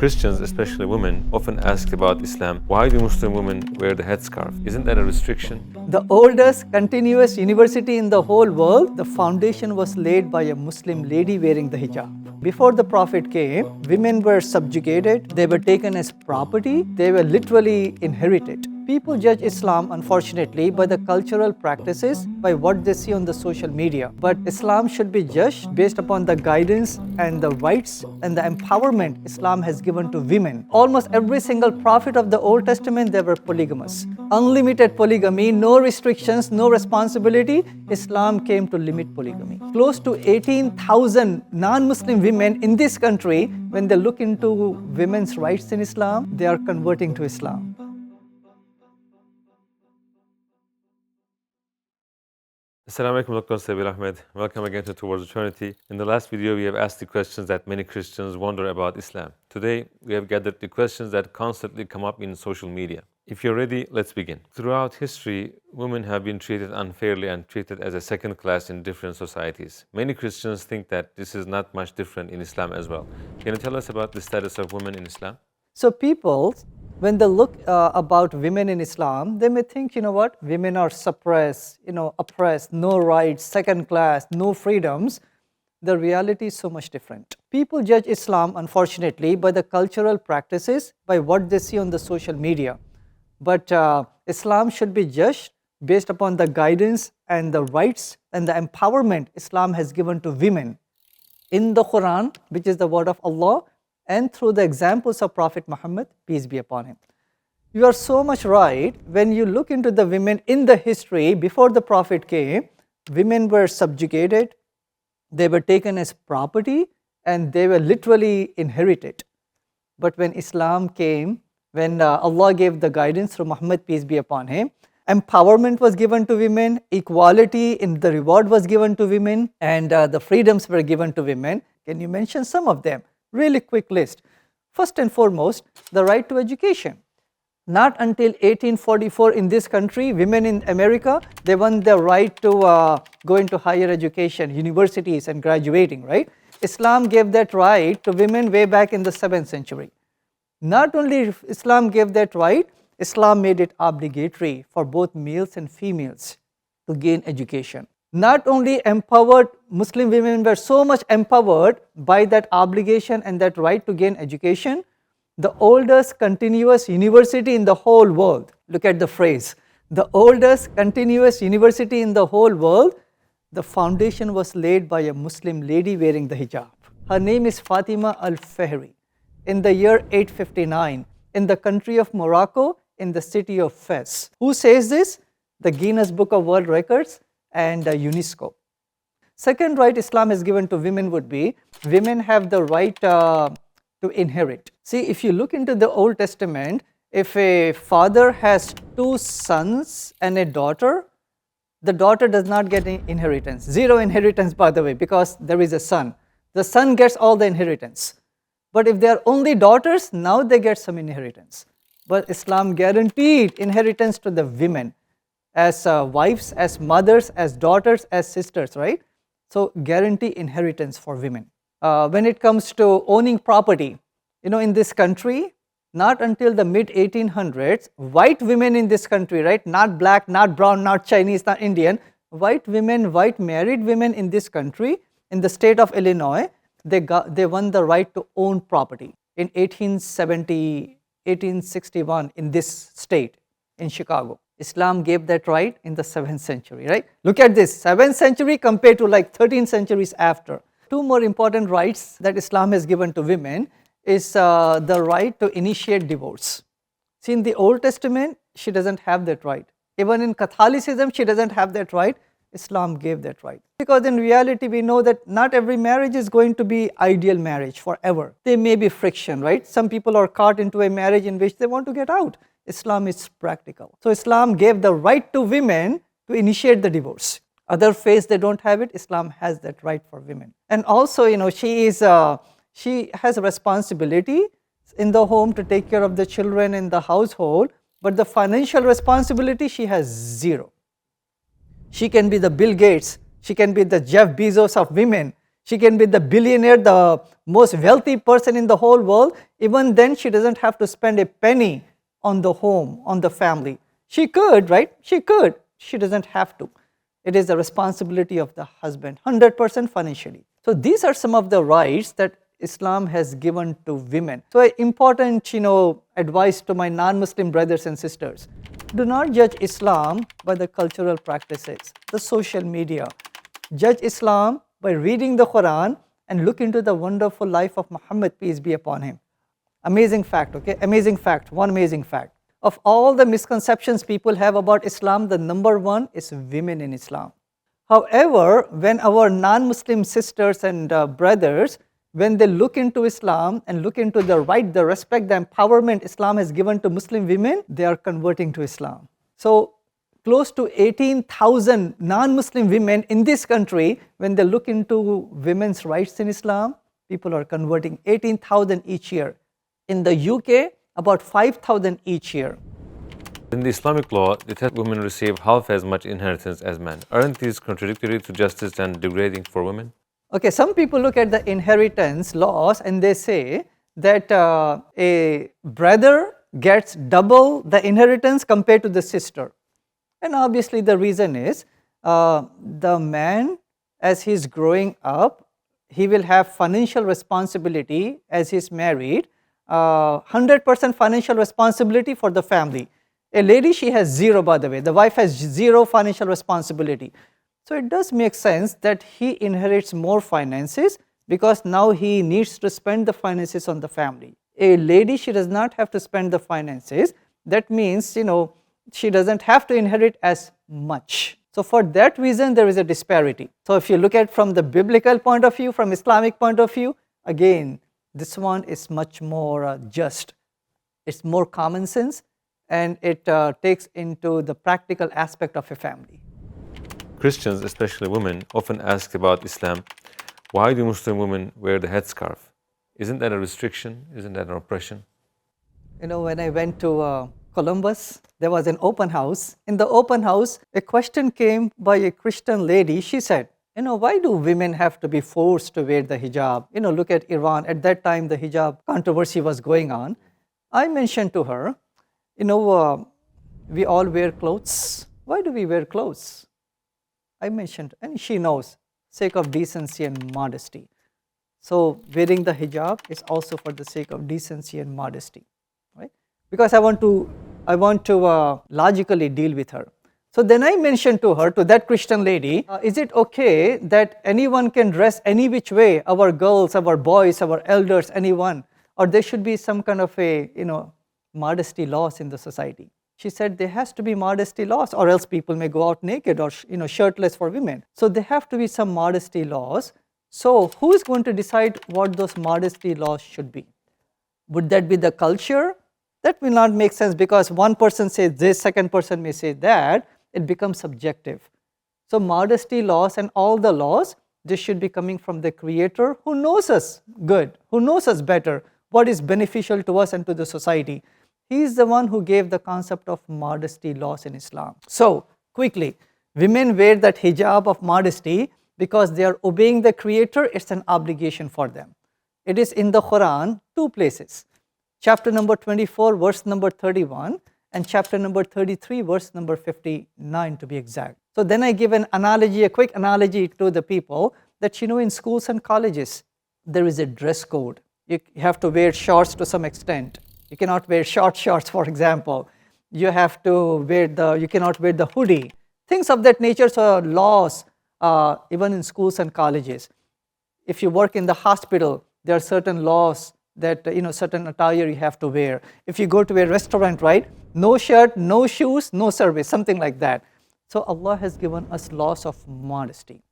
Christians, especially women, often ask about Islam, why do Muslim women wear the headscarf? Isn't that a restriction? The oldest continuous university in the whole world, the foundation was laid by a Muslim lady wearing the hijab. Before the Prophet came, women were subjugated, they were taken as property, they were literally inherited. People judge Islam, unfortunately, by the cultural practices, by what they see on the social media. But Islam should be judged based upon the guidance and the rights and the empowerment Islam has given to women. Almost every single prophet of the Old Testament, they were polygamous. Unlimited polygamy, no restrictions, no responsibility. Islam came to limit polygamy. Close to 18,000 non-Muslim women in this country, when they look into women's rights in Islam, they are converting to Islam. Assalamu alaikum, Dr. Sabil Ahmed. Welcome again to Towards Eternity. In the last video, we have asked the questions that many Christians wonder about Islam. Today, we have gathered the questions that constantly come up in social media. If you're ready, let's begin. Throughout history, women have been treated unfairly and treated as a second class in different societies. Many Christians think that this is not much different in Islam as well. Can you tell us about the status of women in Islam? So people, when they look about women in Islam, they may think, women are suppressed, oppressed, no rights, second class, no freedoms. The reality is so much different. People judge Islam, unfortunately, by the cultural practices, by what they see on the social media. But Islam should be judged based upon the guidance and the rights and the empowerment Islam has given to women in the Qur'an, which is the word of Allah, and through the examples of Prophet Muhammad, peace be upon him. You are so much right. When you look into the women in the history, before the Prophet came, women were subjugated, they were taken as property, and they were literally inherited. But when Islam came, when Allah gave the guidance through Muhammad, peace be upon him, empowerment was given to women, equality in the reward was given to women, and the freedoms were given to women. Can you mention some of them? Really quick list. First and foremost, the right to education. Not until 1844 in this country, women in America, they won the right to go into higher education, universities and graduating, right? Islam gave that right to women way back in the 7th century. Not only Islam gave that right, Islam made it obligatory for both males and females to gain education. Not only empowered, Muslim women were so much empowered by that obligation and that right to gain education, the oldest continuous university in the whole world. Look at the phrase, the oldest continuous university in the whole world, the foundation was laid by a Muslim lady wearing the hijab. Her name is Fatima al-Fihri. In the year 859, in the country of Morocco, in the city of Fez. Who says this? The Guinness Book of World Records and UNESCO. Second right Islam has given to women would be, women have the right to inherit. See, if you look into the Old Testament, if a father has two sons and a daughter, the daughter does not get any inheritance. Zero inheritance, by the way, because there is a son. The son gets all the inheritance. But if they are only daughters, now they get some inheritance. But Islam guaranteed inheritance to the women as wives, as mothers, as daughters, as sisters, right? So guarantee inheritance for women. When it comes to owning property, in this country, not until the mid-1800s, white women in this country, right? Not black, not brown, not Chinese, not Indian, white women, white married women in this country, in the state of Illinois, they won the right to own property in 1861 in this state, in Chicago. Islam gave that right in the 7th century, right? Look at this, 7th century compared to like 13 centuries after. Two more important rights that Islam has given to women is the right to initiate divorce. See, in the Old Testament, she doesn't have that right. Even in Catholicism, she doesn't have that right. Islam gave that right. Because in reality, we know that not every marriage is going to be ideal marriage forever. There may be friction, right? Some people are caught into a marriage in which they want to get out. Islam is practical. So Islam gave the right to women to initiate the divorce. Other faiths, they don't have it. Islam has that right for women. And also, she has a responsibility in the home to take care of the children in the household, but the financial responsibility, she has zero. She can be the Bill Gates, she can be the Jeff Bezos of women, She can be the billionaire, the most wealthy person in the whole world. Even then, she doesn't have to spend a penny on the home, on the family. She could, right? She could. She doesn't have to. It is the responsibility of the husband, 100% financially. So these are some of the rights that Islam has given to women. So an important, advice to my non-Muslim brothers and sisters: do not judge Islam by the cultural practices, the social media. Judge Islam by reading the Qur'an and look into the wonderful life of Muhammad, peace be upon him. Amazing fact, okay? Amazing fact, one amazing fact. Of all the misconceptions people have about Islam, the number one is women in Islam. However, when our non-Muslim sisters and brothers, when they look into Islam and look into the right, the respect, the empowerment Islam has given to Muslim women, they are converting to Islam. So close to 18,000 non-Muslim women in this country, when they look into women's rights in Islam, people are converting, 18,000 each year. In the UK, about 5,000 each year. In the Islamic law, it has women receive half as much inheritance as men. Aren't these contradictory to justice and degrading for women? Okay, some people look at the inheritance laws and they say that a brother gets double the inheritance compared to the sister. And obviously the reason is the man, as he's growing up, he will have financial responsibility as he's married, 100% financial responsibility for the family. A lady, she has zero, by the way. The wife has zero financial responsibility. So it does make sense that he inherits more finances because now he needs to spend the finances on the family. A lady, she does not have to spend the finances. That means, she doesn't have to inherit as much. So for that reason, there is a disparity. So if you look at from the biblical point of view, from Islamic point of view, again, this one is much more just. It's more common sense, and it takes into the practical aspect of a family. Christians, especially women, often ask about Islam, why do Muslim women wear the headscarf? Isn't that a restriction? Isn't that an oppression? When I went to Columbus, there was an open house. In the open house, a question came by a Christian lady. She said, why do women have to be forced to wear the hijab? Look at Iran. At that time, the hijab controversy was going on. I mentioned to her, we all wear clothes. Why do we wear clothes? I mentioned, and she knows, sake of decency and modesty. So wearing the hijab is also for the sake of decency and modesty, right? Because I want to logically deal with her. So then I mentioned to her, to that Christian lady, is it okay that anyone can dress any which way, our girls, our boys, our elders, anyone, or there should be some kind of a, modesty laws in the society? She said there has to be modesty laws, or else people may go out naked or shirtless for women. So there have to be some modesty laws. So who is going to decide what those modesty laws should be? Would that be the culture? That will not make sense, because one person says this, second person may say that. It becomes subjective. So modesty laws and all the laws, this should be coming from the Creator who knows us good, who knows us better, what is beneficial to us and to the society. He is the one who gave the concept of modesty laws in Islam. So quickly, women wear that hijab of modesty because they are obeying the Creator. It's an obligation for them. It is in the Qur'an, 2 places. Chapter number 24, verse number 31, and chapter number 33, verse number 59 to be exact. So then I give an analogy, a quick analogy to the people that, in schools and colleges, there is a dress code. You have to wear shorts to some extent. You cannot wear short shorts, for example. You have to wear you cannot wear the hoodie. Things of that nature, so laws, even in schools and colleges. If you work in the hospital, there are certain laws that, certain attire you have to wear. If you go to a restaurant, right, no shirt, no shoes, no service, something like that. So Allah has given us laws of modesty.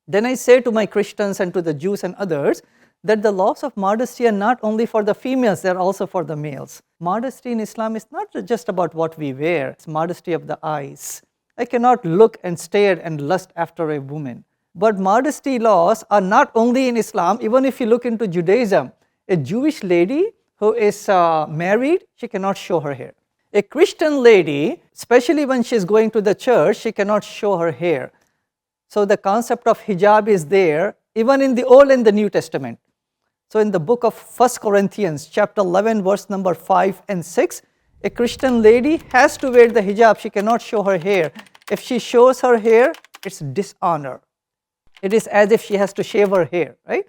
Then I say to my Christians and to the Jews and others that the laws of modesty are not only for the females, they're also for the males. Modesty in Islam is not just about what we wear, it's modesty of the eyes. I cannot look and stare and lust after a woman. But modesty laws are not only in Islam. Even if you look into Judaism, a Jewish lady who is married, she cannot show her hair. A Christian lady, especially when she's going to the church, she cannot show her hair. So the concept of hijab is there even in the Old and the New Testament. So in the book of 1 Corinthians, chapter 11, verse number 5 and 6, a Christian lady has to wear the hijab. She cannot show her hair. If she shows her hair, it's dishonor. It is as if she has to shave her hair, right?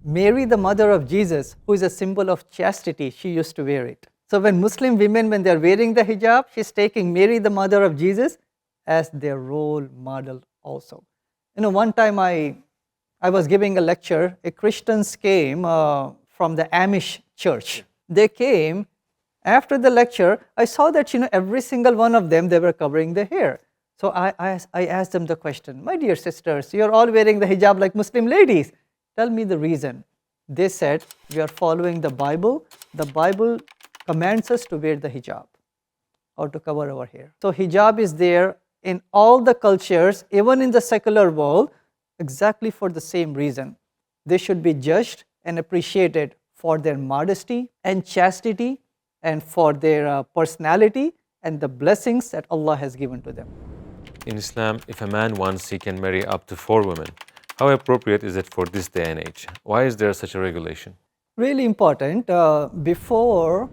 Mary, the mother of Jesus, who is a symbol of chastity, she used to wear it. So when Muslim women, when they're wearing the hijab, she's taking Mary, the mother of Jesus, as their role model also. One time I was giving a lecture. A Christians came from the Amish church. They came. After the lecture, I saw that every single one of them, they were covering their hair. So I asked them the question, my dear sisters, you're all wearing the hijab like Muslim ladies. Tell me the reason. They said, we are following the Bible. The Bible commands us to wear the hijab or to cover our hair. So hijab is there in all the cultures, even in the secular world, exactly for the same reason. They should be judged and appreciated for their modesty and chastity and for their personality and the blessings that Allah has given to them. In Islam, if a man wants, he can marry up to 4 women. How appropriate is it for this day and age? Why is there such a regulation? Really important. Before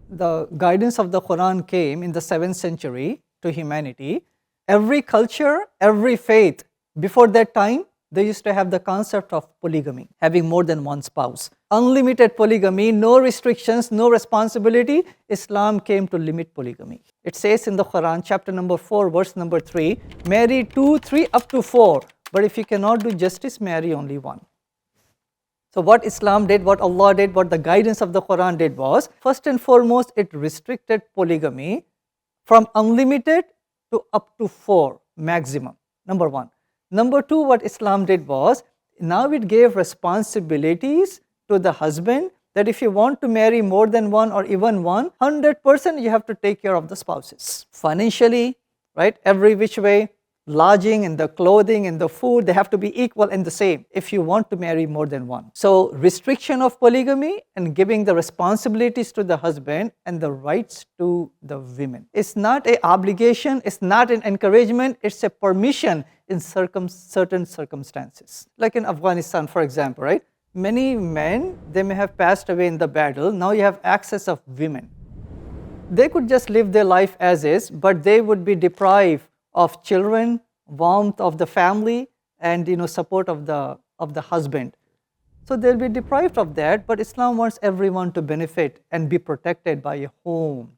the guidance of the Qur'an came in the 7th century to humanity, every culture, every faith, before that time, they used to have the concept of polygamy, having more than one spouse. Unlimited polygamy, no restrictions, no responsibility. Islam came to limit polygamy. It says in the Quran, chapter number 4, verse number 3, marry 2, 3, up to 4. But if you cannot do justice, marry only one. So what Islam did, what Allah did, what the guidance of the Quran did was, first and foremost, it restricted polygamy from unlimited to up to 4 maximum, number 1. Number 2, what Islam did was, now it gave responsibilities to the husband that if you want to marry more than one or even one, 100% you have to take care of the spouses. Financially, right, every which way, lodging and the clothing and the food, they have to be equal and the same if you want to marry more than one. So restriction of polygamy and giving the responsibilities to the husband and the rights to the women. It's not an obligation, it's not an encouragement, it's a permission in certain circumstances. Like in Afghanistan, for example, right? Many men, they may have passed away in the battle. Now you have access of women. They could just live their life as is, but they would be deprived of children, warmth of the family, and support of the husband. So they'll be deprived of that, but Islam wants everyone to benefit and be protected by a home.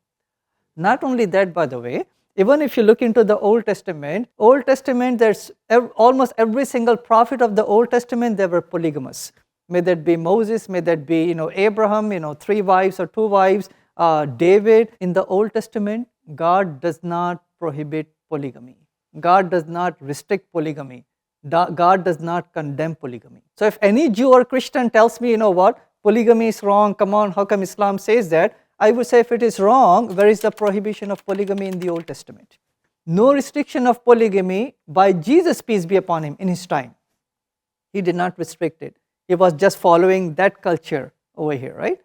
Not only that, by the way, even if you look into the Old Testament, there's almost every single prophet of the Old Testament, they were polygamous. May that be Moses, may that be Abraham, 3 wives or 2 wives, David. In the Old Testament, God does not prohibit polygamy. God does not restrict polygamy. God does not condemn polygamy. So if any Jew or Christian tells me, polygamy is wrong, come on, how come Islam says that? I would say if it is wrong, where is the prohibition of polygamy in the Old Testament? No restriction of polygamy by Jesus, peace be upon him, in his time. He did not restrict it. He was just following that culture over here, right?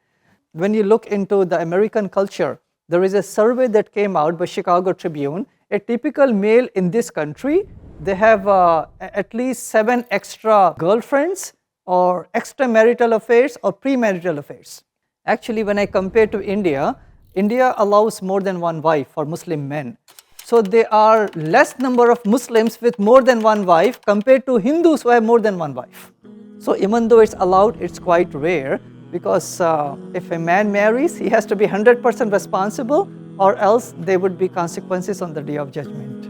When you look into the American culture, there is a survey that came out by Chicago Tribune. A typical male in this country, they have at least 7 extra girlfriends or extramarital affairs or premarital affairs. Actually, when I compare to India, India allows more than 1 wife for Muslim men. So there are less number of Muslims with more than 1 wife compared to Hindus who have more than 1 wife. So even though it's allowed, it's quite rare, because if a man marries, he has to be 100% responsible, or else there would be consequences on the Day of Judgment.